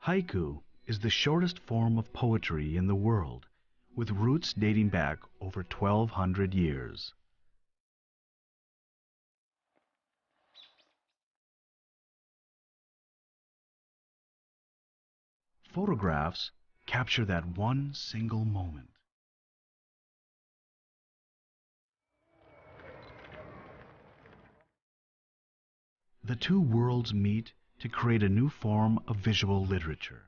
Haiku is the shortest form of poetry in the world, with roots dating back over 1,200 years. Photographs capture that one single moment. The two worlds meet to create a new form of visual literature.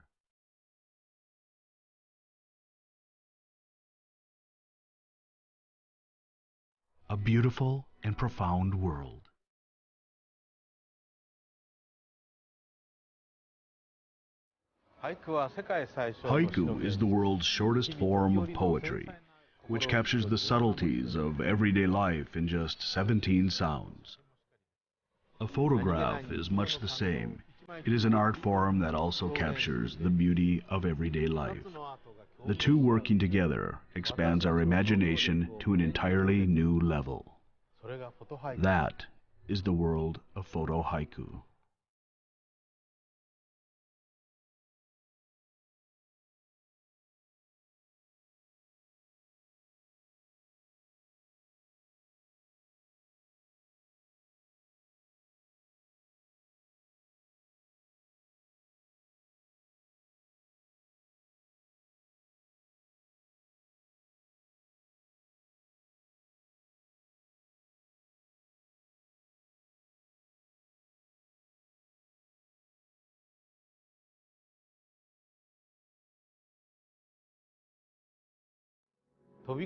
A beautiful and profound world. Haiku is the world's shortest form of poetry, which captures the subtleties of everyday life in just 17 sounds. A photograph is much the same. It is an art form that also captures the beauty of everyday life. The two working together expands our imagination to an entirely new level. That is the world of photo haiku.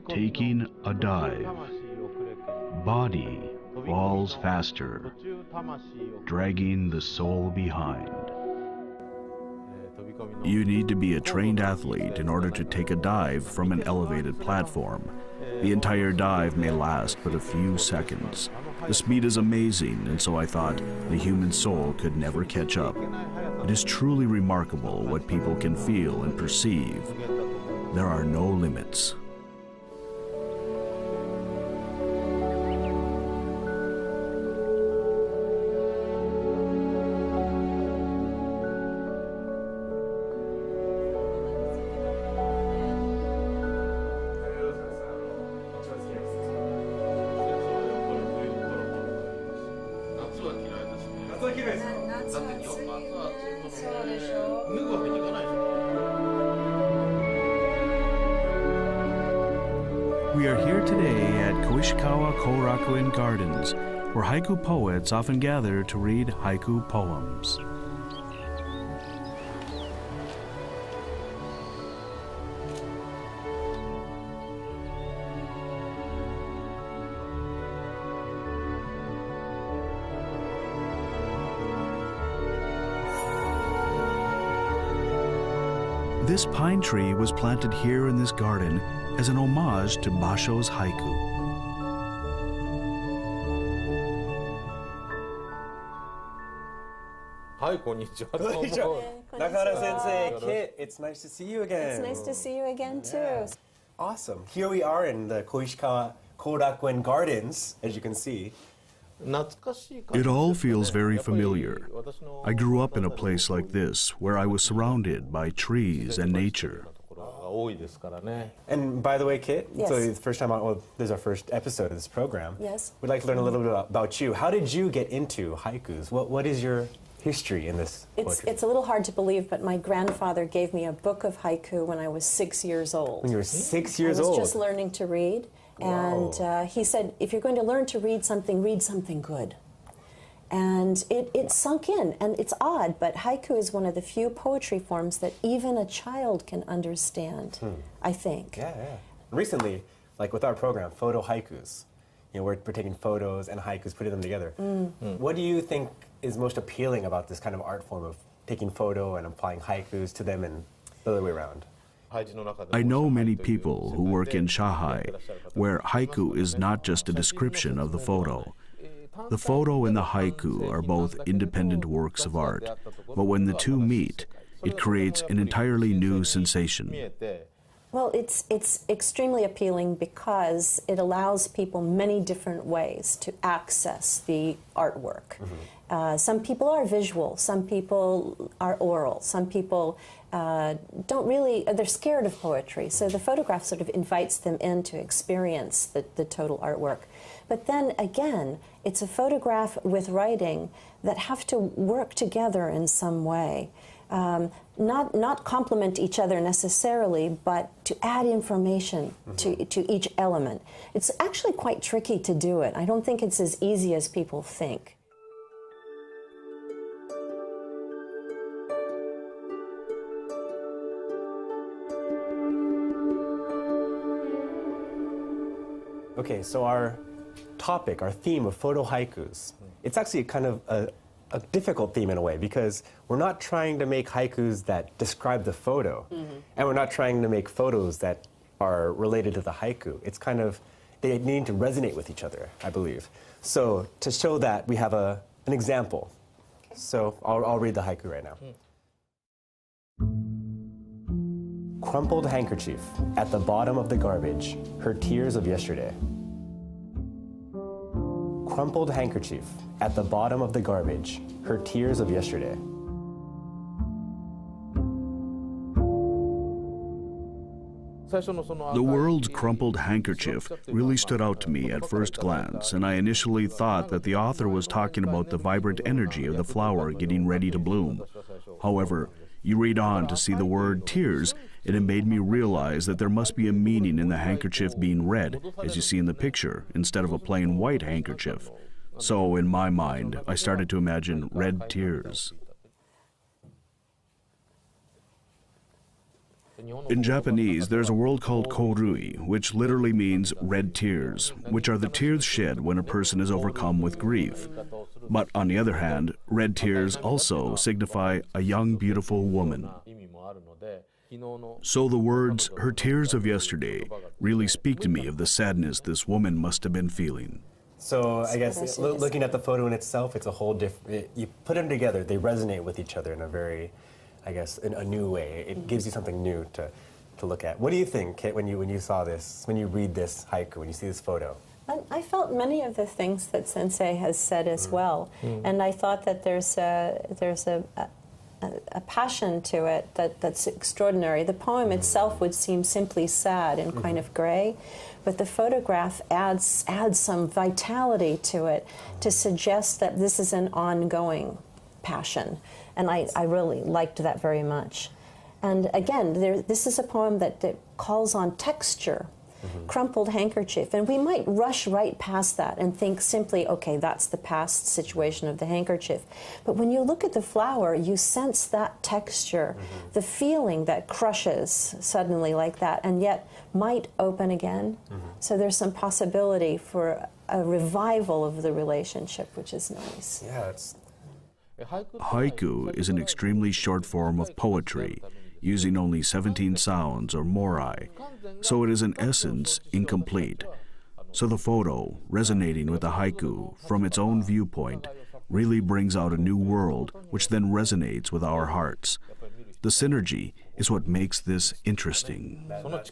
Taking a dive. Body falls faster, dragging the soul behind. You need to be a trained athlete in order to take a dive from an elevated platform. The entire dive may last but a few seconds. The speed is amazing, and so I thought the human soul could never catch up. It is truly remarkable what people can feel and perceive. There are no limits. We are here today at Koishikawa Korakuen Gardens, where haiku poets often gather to read haiku poems. This pine tree was planted here in this garden as an homage to Bashō's haiku. Hi, konnichiwa. Nakahara sensei, Kit, it's nice to see you again. It's nice to see you again too. Awesome. Here we are in the Koishikawa Korakuen Gardens, as you can see. It all feels very familiar. I grew up in a place like this, where I was surrounded by trees and nature. And by the way, Kit, yes. So the first time, well, this is our first episode of this program. Yes. We'd like to learn a little bit about you. How did you get into haikus? What is your history in this poetry? It's a little hard to believe, but my grandfather gave me a book of haiku when I was 6 years old. When you were 6 years old? I was just learning to read. And he said, if you're going to learn to read something good. And it sunk in, and it's odd, but haiku is one of the few poetry forms that even a child can understand, I think. Yeah. Recently, like with our program, Photo Haikus, we're taking photos and haikus, putting them together. What do you think is most appealing about this kind of art form of taking photo and applying haikus to them and the other way around? I know many people who work in shahai, where haiku is not just a description of the photo. The photo and the haiku are both independent works of art, but when the two meet, it creates an entirely new sensation. Well, it's extremely appealing because it allows people many different ways to access the artwork. Some people are visual, some people are oral, some people don't really, they're scared of poetry. So the photograph sort of invites them in to experience the total artwork. But then again, it's a photograph with writing that have to work together in some way. Not complement each other necessarily, but to add information to each element. It's actually quite tricky to do it. I don't think it's as easy as people think. Okay, so our topic, our theme of photo haikus, it's actually kind of a difficult theme in a way, because we're not trying to make haikus that describe the photo, and we're not trying to make photos that are related to the haiku. It's kind of, they need to resonate with each other, I believe. So to show that, we have an example. So I'll read the haiku right now. Crumpled handkerchief at the bottom of the garbage, her tears of yesterday. Crumpled handkerchief at the bottom of the garbage, her tears of yesterday. The world's crumpled handkerchief really stood out to me at first glance, and I initially thought that the author was talking about the vibrant energy of the flower getting ready to bloom. However, you read on to see the word tears, and it made me realize that there must be a meaning in the handkerchief being red, as you see in the picture, instead of a plain white handkerchief. So, in my mind, I started to imagine red tears. In Japanese, there's a word called korui, which literally means red tears, which are the tears shed when a person is overcome with grief. But on the other hand, red tears also signify a young, beautiful woman. So the words, her tears of yesterday, really speak to me of the sadness this woman must have been feeling. So I guess looking at the photo in itself, it's a whole different, you put them together, they resonate with each other in a very, I guess, in a new way. It gives you something new to look at. What do you think, Kit, when you saw this, when you read this haiku, when you see this photo? I felt many of the things that Sensei has said as well, and I thought that there's a passion to it that's extraordinary. The poem itself would seem simply sad and kind of gray, but the photograph adds some vitality to it to suggest that this is an ongoing passion, and I really liked that very much. And again, this is a poem that calls on texture. Crumpled handkerchief, and we might rush right past that and think simply, okay, that's the past situation of the handkerchief. But when you look at the flower, you sense that texture, the feeling that crushes suddenly like that, and yet might open again. So there's some possibility for a revival of the relationship, which is nice. Yeah, Haiku is an extremely short form of poetry, using only 17 sounds or morai, so it is in essence incomplete. So the photo, resonating with the haiku from its own viewpoint, really brings out a new world which then resonates with our hearts. The synergy is what makes this interesting. That's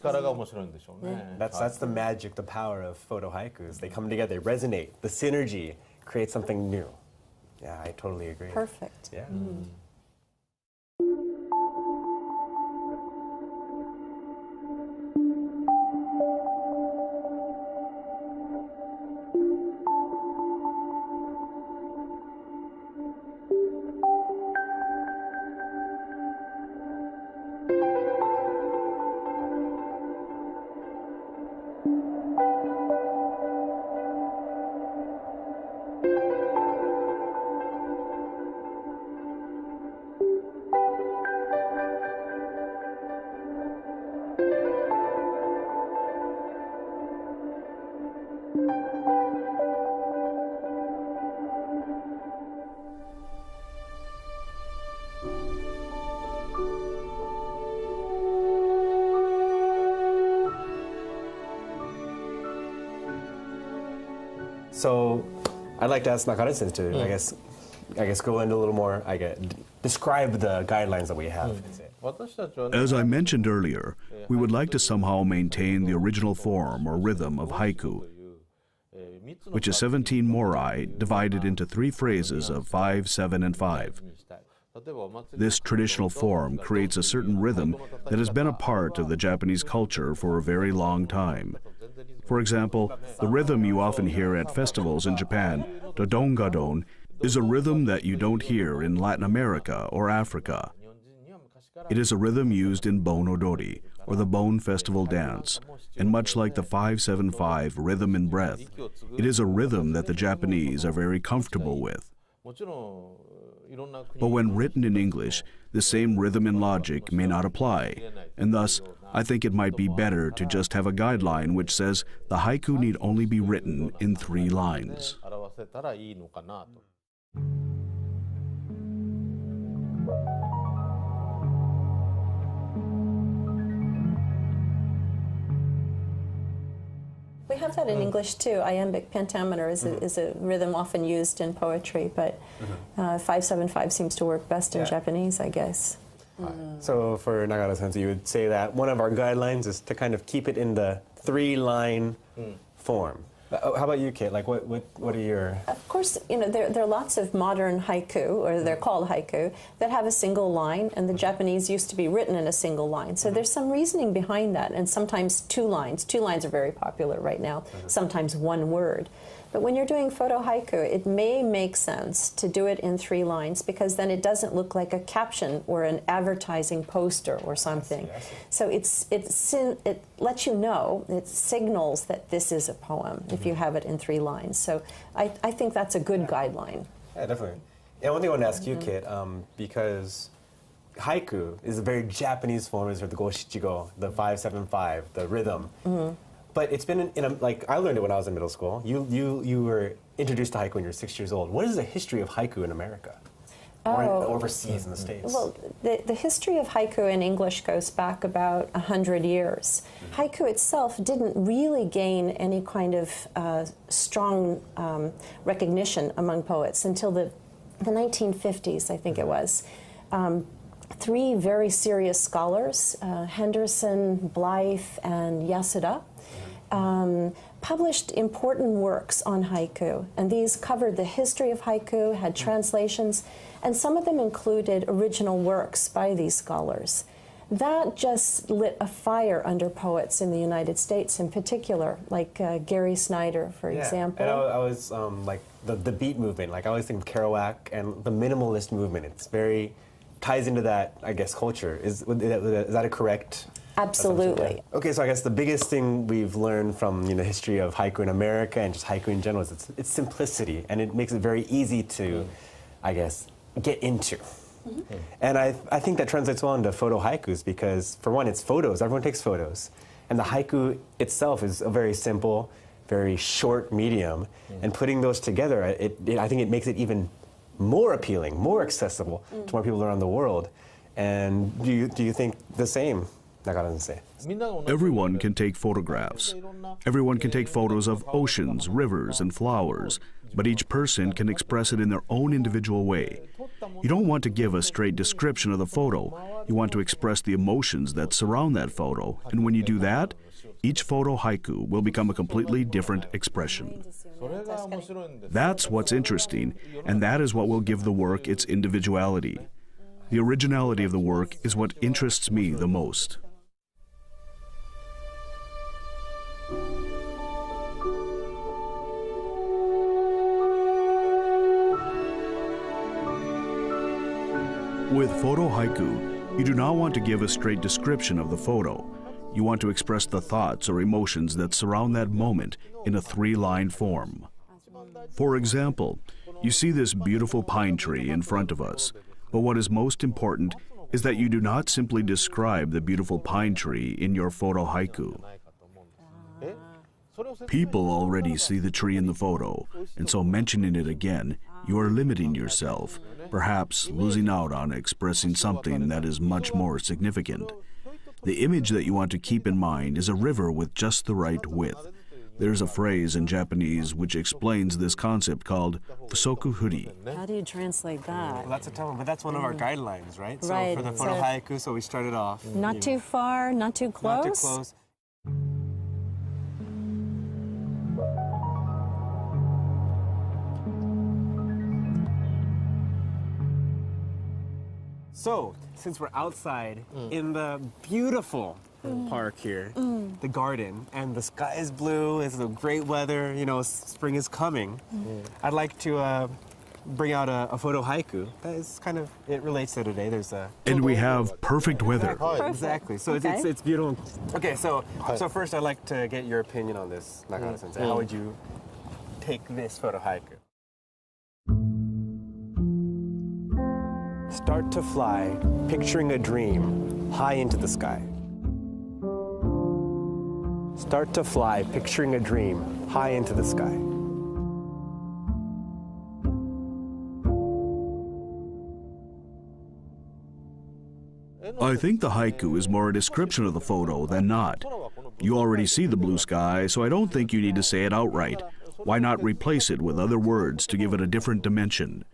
the magic, the power of photo haikus. They come together, they resonate. The synergy creates something new. Yeah, I totally agree. Perfect. Yeah. So I'd like to ask Nakahara to, I guess, go into a little more, describe the guidelines that we have. As I mentioned earlier, we would like to somehow maintain the original form or rhythm of haiku. which is 17 morai divided into 3 phrases of 5, 7, and 5. This traditional form creates a certain rhythm that has been a part of the Japanese culture for a very long time. For example, the rhythm you often hear at festivals in Japan, dodongadon, is a rhythm that you don't hear in Latin America or Africa. It is a rhythm used in Bon Odori, or the Bon Festival dance, and much like the 5-7-5 rhythm and breath, it is a rhythm that the Japanese are very comfortable with. But when written in English, the same rhythm and logic may not apply, and thus I think it might be better to just have a guideline which says the haiku need only be written in 3 lines. We have that in English too. Iambic pentameter is a rhythm often used in poetry, but 5-7-5 seems to work best in Japanese, I guess. So for Nagara-sensei, you would say that one of our guidelines is to kind of keep it in the 3-line form. How about you, Kate? Like, what are your... Of course, you know, there are lots of modern haiku, or they're called haiku, that have a single line, and the Japanese used to be written in a single line. So there's some reasoning behind that, and sometimes 2 lines. 2 lines are very popular right now, sometimes 1 word. But when you're doing photo haiku, it may make sense to do it in 3 lines, because then it doesn't look like a caption or an advertising poster or something. So it lets you know, it signals that this is a poem if you have it in 3 lines. So I think that's a good guideline. Yeah, definitely. And one thing I want to ask you, Kit, because haiku is a very Japanese form, is the go-shichigo, the 5-7-5, the rhythm. But it's been like, I learned it when I was in middle school. You were introduced to haiku when you were 6 years old. What is the history of haiku in America? Or overseas in the States? Well, the history of haiku in English goes back about 100 years. Haiku itself didn't really gain any kind of strong recognition among poets until the 1950s, I think it was. 3 very serious scholars, Henderson, Blythe, and Yasuda, published important works on haiku, and these covered the history of haiku, had translations, and some of them included original works by these scholars. That just lit a fire under poets in the United States in particular, like Gary Snyder, for example. And I was like the beat movement, like I always think of Kerouac and the minimalist movement. It's very, ties into that, I guess, culture. Is that a correct? Absolutely. Okay, so I guess the biggest thing we've learned from the history of haiku in America and just haiku in general is its simplicity, and it makes it very easy to, I guess, get into. And I think that translates well into photo haikus because, for one, it's photos. Everyone takes photos. And the haiku itself is a very simple, very short medium. And putting those together, I think it makes it even more appealing, more accessible to more people around the world. And do you think the same? Everyone can take photographs. Everyone can take photos of oceans, rivers, and flowers, but each person can express it in their own individual way. You don't want to give a straight description of the photo. You want to express the emotions that surround that photo, and when you do that, each photo haiku will become a completely different expression. That's what's interesting, and that is what will give the work its individuality. The originality of the work is what interests me the most. With photo haiku, you do not want to give a straight description of the photo. You want to express the thoughts or emotions that surround that moment in a 3-line form. For example, you see this beautiful pine tree in front of us, but what is most important is that you do not simply describe the beautiful pine tree in your photo haiku. People already see the tree in the photo, and so mentioning it again, you are limiting yourself, perhaps losing out on expressing something that is much more significant. The image that you want to keep in mind is a river with just the right width. There's a phrase in Japanese which explains this concept called fusoku furi. How do you translate that? Well, that's a tough one, but that's one of our guidelines, right? Right. So for the photo haiku, so we started off. Not too far, not too close? Not too close. So, since we're outside in the beautiful park here, the garden, and the sky is blue, it's great weather, you know, spring is coming, I'd like to bring out a photo haiku. That is kind of, it relates to today. There's a... And we have perfect weather. Exactly. So it's beautiful. Okay, so first I'd like to get your opinion on this, Nakahara-sensei. How would you take this photo haiku? Start to fly, picturing a dream, high into the sky. Start to fly, picturing a dream, high into the sky. I think the haiku is more a description of the photo than not. You already see the blue sky, so I don't think you need to say it outright. Why not replace it with other words to give it a different dimension?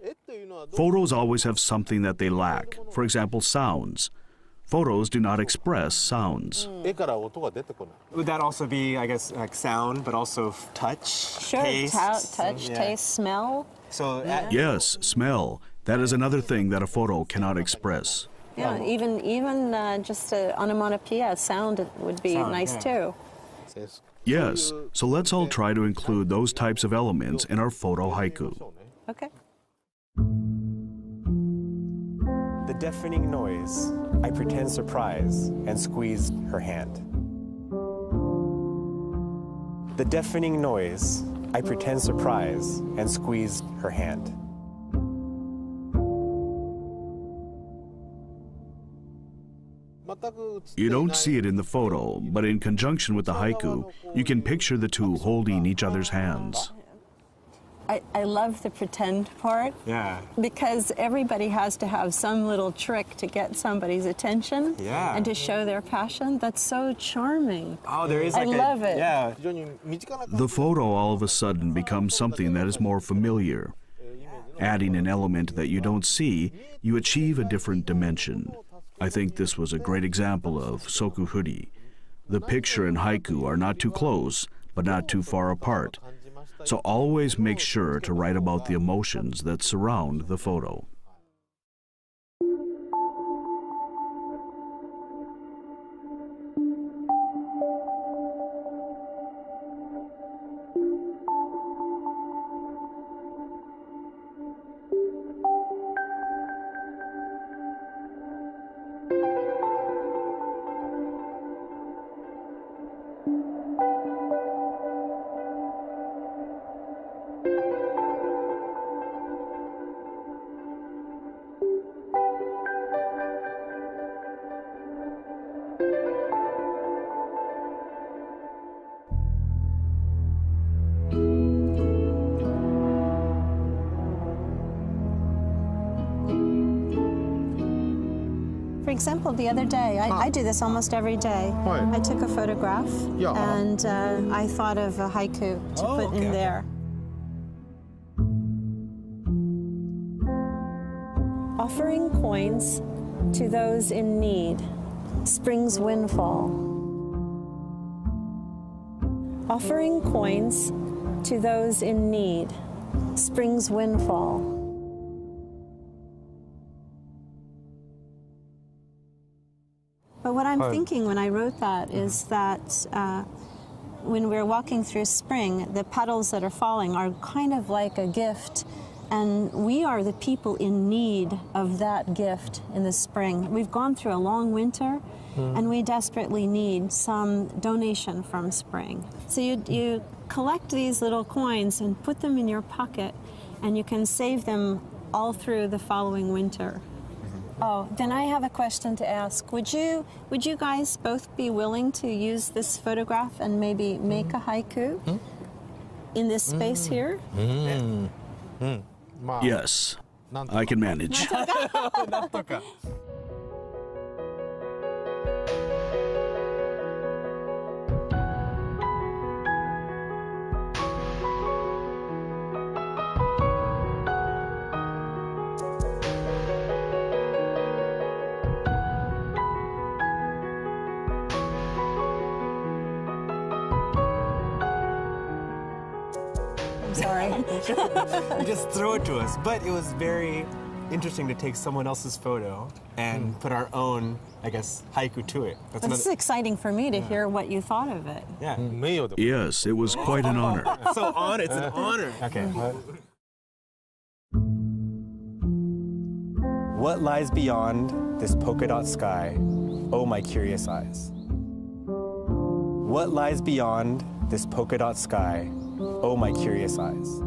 Photos always have something that they lack. For example, sounds. Photos do not express sounds. Would that also be, I guess, like sound, but also touch, Sure, taste? touch, taste, smell. So Yes, smell. That is another thing that a photo cannot express. Yeah, even just a onomatopoeia sound would be nice too. Yes, so let's all try to include those types of elements in our photo haiku. Okay. the deafening noise, I pretend surprise and squeezed her hand. The deafening noise, I pretend surprise and squeezed her hand. You don't see it in the photo, but in conjunction with the haiku, you can picture the two holding each other's hands. I love the pretend part. Yeah. Because everybody has to have some little trick to get somebody's attention. Yeah. And to show their passion. That's so charming. Oh, there is like I love it. Yeah. The photo all of a sudden becomes something that is more familiar. Adding an element that you don't see, you achieve a different dimension. I think this was a great example of soku-furi. The picture and haiku are not too close, but not too far apart. So always make sure to write about the emotions that surround the photo. For example, the other day, I do this almost every day. I took a photograph and I thought of a haiku to put in there. Offering coins to those in need, spring's windfall. Offering coins to those in need, spring's windfall. But what I'm thinking when I wrote that is that when we're walking through spring, the petals that are falling are kind of like a gift, and we are the people in need of that gift in the spring. We've gone through a long winter, and we desperately need some donation from spring. So you collect these little coins and put them in your pocket, and you can save them all through the following winter. Oh, then I have a question to ask. Would you guys both be willing to use this photograph and maybe make a haiku in this space here? Yes, I can manage. Sorry. You just throw it to us, but it was very interesting to take someone else's photo and put our own, I guess, haiku to it. That's exciting for me to hear what you thought of it. Yeah. Yes, it was quite an honor. So it's an honor. Okay. What lies beyond this polka dot sky, oh my curious eyes? What lies beyond this polka dot sky, oh my curious eyes?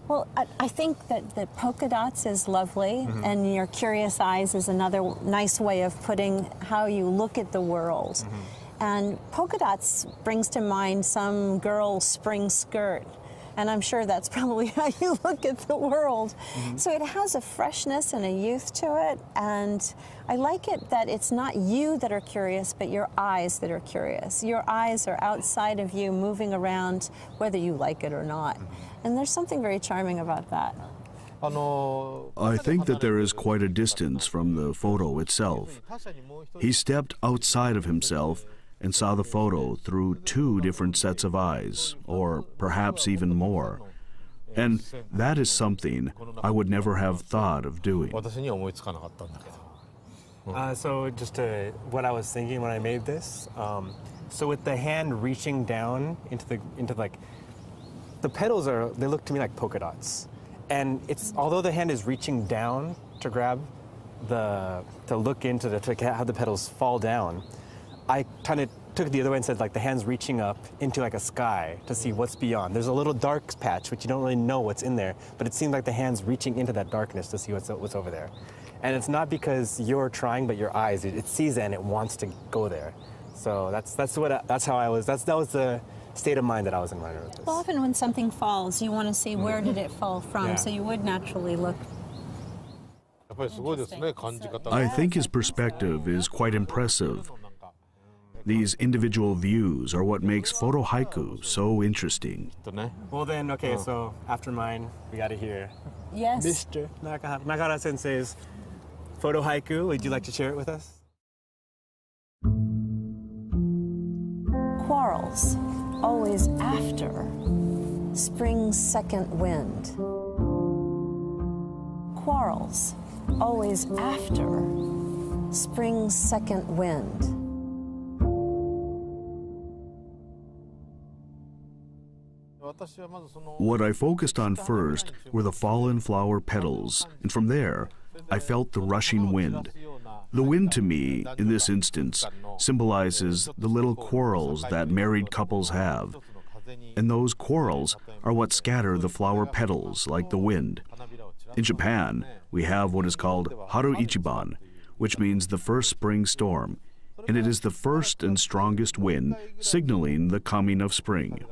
Well, I think that the polka dots is lovely, and your curious eyes is another nice way of putting how you look at the world. And polka dots brings to mind some girl's spring skirt. And I'm sure that's probably how you look at the world. So it has a freshness and a youth to it. And I like it that it's not you that are curious, but your eyes that are curious. Your eyes are outside of you, moving around, whether you like it or not. And there's something very charming about that. I think that there is quite a distance from the photo itself. He stepped outside of himself and saw the photo through two different sets of eyes, or perhaps even more. And that is something I would never have thought of doing. So just what I was thinking when I made this, so with the hand reaching down into the petals they look to me like polka dots. And although the hand is reaching down to grab to look into to have the petals fall down, I kind of took it the other way and said like the hand's reaching up into like a sky to see what's beyond. There's a little dark patch which you don't really know what's in there, but it seems like the hand's reaching into that darkness to see what's over there. And it's not because you're trying, but your eyes, it sees it and it wants to go there. So that was the state of mind that I was in when I wrote this. Well, often when something falls, you want to see where did it fall from, so you would naturally look. I think his perspective is quite impressive. These individual views are what makes photo haiku so interesting. Well then, okay, so after mine, we got to hear Mr. Nakahara. Nakahara Sensei's photo haiku. Would you like to share it with us? Quarrels, always after spring's second wind. Quarrels, always after spring's second wind. What I focused on first were the fallen flower petals, and from there, I felt the rushing wind. The wind to me, in this instance, symbolizes the little quarrels that married couples have. And those quarrels are what scatter the flower petals like the wind. In Japan, we have what is called Haru Ichiban, which means the first spring storm, and it is the first and strongest wind signaling the coming of spring.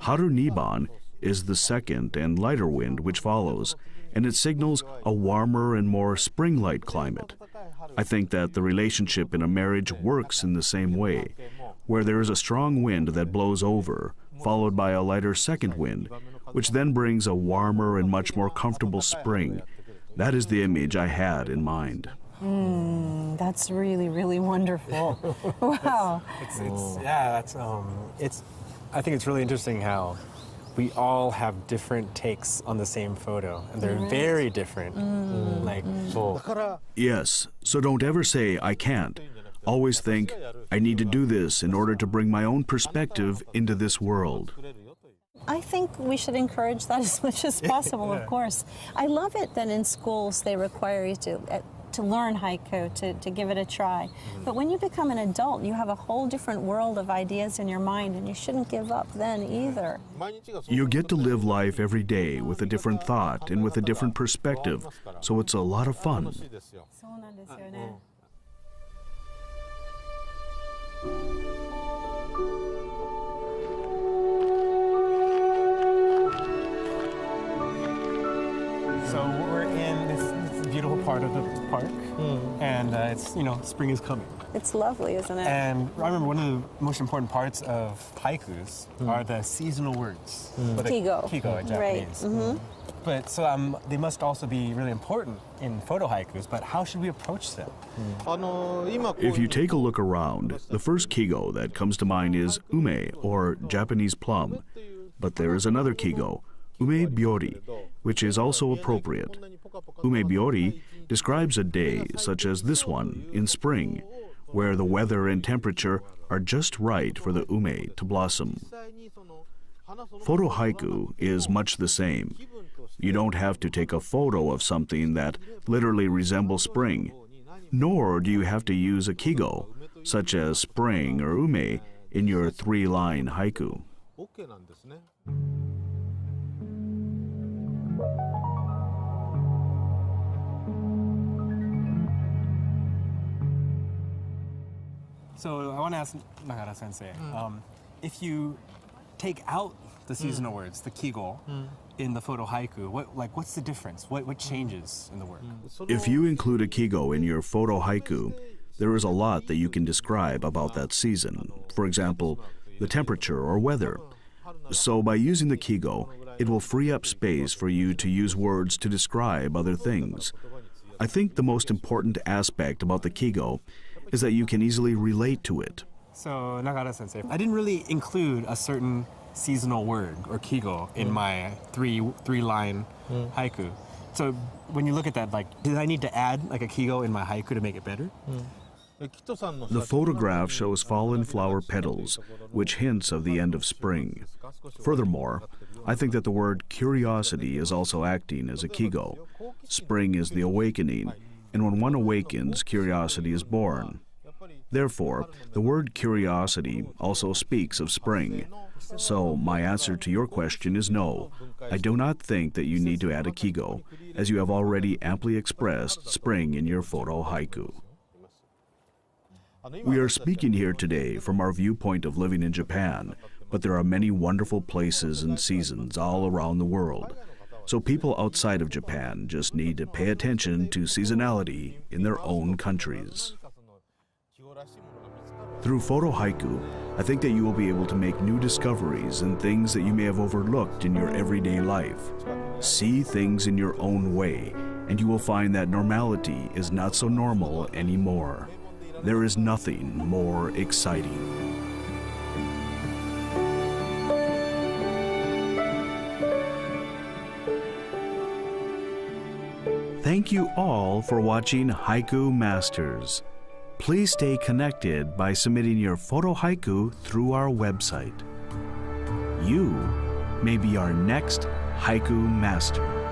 Haru Niban is the second and lighter wind which follows, and it signals a warmer and more spring-like climate. I think that the relationship in a marriage works in the same way, where there is a strong wind that blows over, followed by a lighter second wind, which then brings a warmer and much more comfortable spring. That is the image I had in mind. That's really, really wonderful. Wow. I think it's really interesting how we all have different takes on the same photo, and they're very different. Yes, so don't ever say, I can't. Always think, I need to do this in order to bring my own perspective into this world. I think we should encourage that as much as possible, of course. I love it that in schools they require you to learn haiku, to give it a try. But when you become an adult, you have a whole different world of ideas in your mind, and you shouldn't give up then either. You get to live life every day with a different thought and with a different perspective, so it's a lot of fun. So we're in this beautiful part of the park, and spring is coming. It's lovely, isn't it? And I remember one of the most important parts of haikus are the seasonal words. Kigo. Kigo in Japanese. Right. But so they must also be really important in photo haikus, but how should we approach them? If you take a look around, the first kigo that comes to mind is ume, or Japanese plum. But there is another kigo, ume byori, which is also appropriate. Ume byori describes a day such as this one in spring, where the weather and temperature are just right for the ume to blossom. Photo haiku is much the same. You don't have to take a photo of something that literally resembles spring, nor do you have to use a kigo, such as spring or ume, in your 3-line haiku. So I want to ask Nakahara Sensei, if you take out the seasonal words, the kigo, in the photo haiku, what's the difference? What changes in the work? If you include a kigo in your photo haiku, there is a lot that you can describe about that season. For example, the temperature or weather. So by using the kigo, it will free up space for you to use words to describe other things. I think the most important aspect about the kigo is that you can easily relate to it. So Nakahara Sensei, I didn't really include a certain seasonal word or kigo in my three-line haiku. So when you look at that, did I need to add a kigo in my haiku to make it better? The photograph shows fallen flower petals, which hints of the end of spring. Furthermore, I think that the word curiosity is also acting as a kigo. Spring is the awakening, and when one awakens, curiosity is born. Therefore, the word curiosity also speaks of spring. So my answer to your question is no. I do not think that you need to add a kigo, as you have already amply expressed spring in your photo haiku. We are speaking here today from our viewpoint of living in Japan, but there are many wonderful places and seasons all around the world. So people outside of Japan just need to pay attention to seasonality in their own countries. Through photo haiku, I think that you will be able to make new discoveries and things that you may have overlooked in your everyday life. See things in your own way, and you will find that normality is not so normal anymore. There is nothing more exciting. Thank you all for watching Haiku Masters. Please stay connected by submitting your photo haiku through our website. You may be our next haiku master.